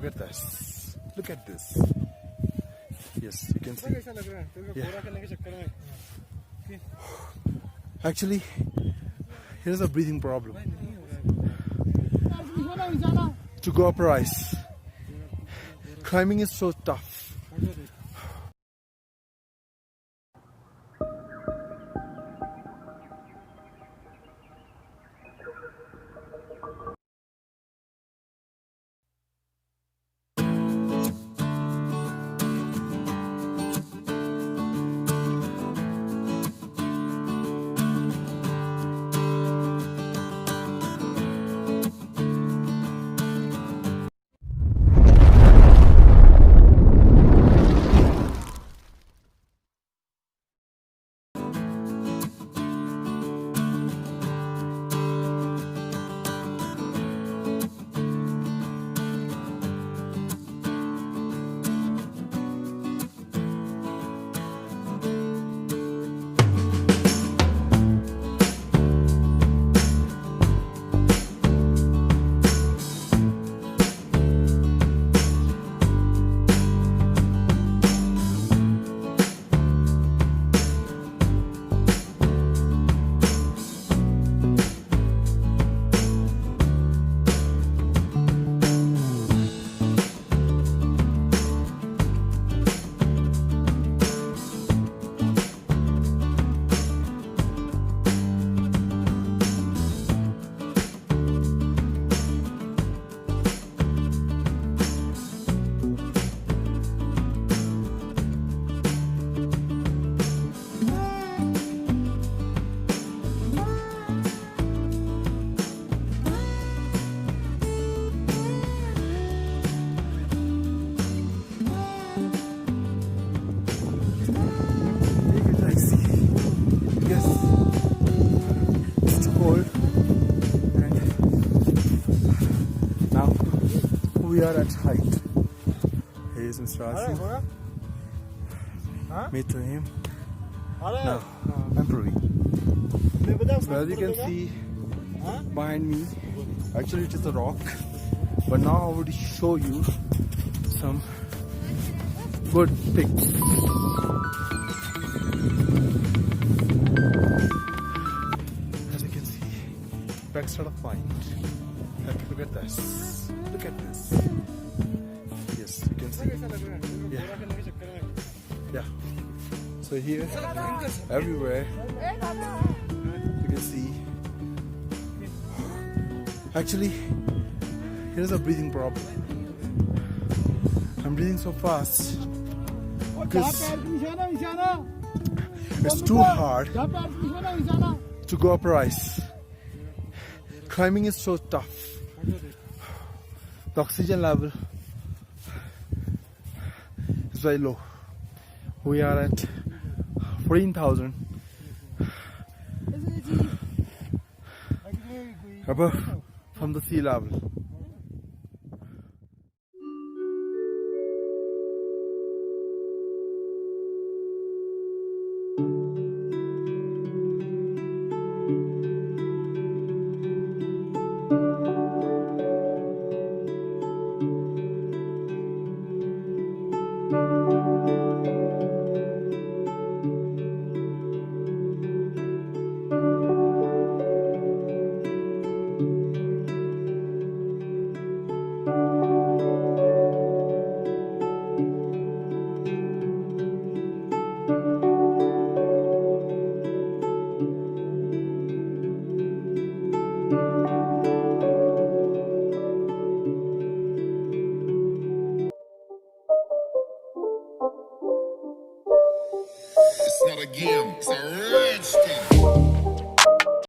Look at this. Look at this. Yes, you can see. Yeah. Actually, here's a breathing problem. To go up rise, climbing is so tough. We are at height. Here is Mr. Asim. Meet to him. Now, I'm Pravi. So as you can see behind me, actually it is a rock. But now I will show you some good pics. As you can see, backside of point. Look at this. Look at this. Yes, you can see. Yeah. Yeah. So here, everywhere, you can see. Actually, here's a breathing problem. I'm breathing so fast because it's too hard to go up rise. Climbing is so tough. The oxygen level is very low. We are at 14,000 above from the sea level. It's not a game, it's a rich thing.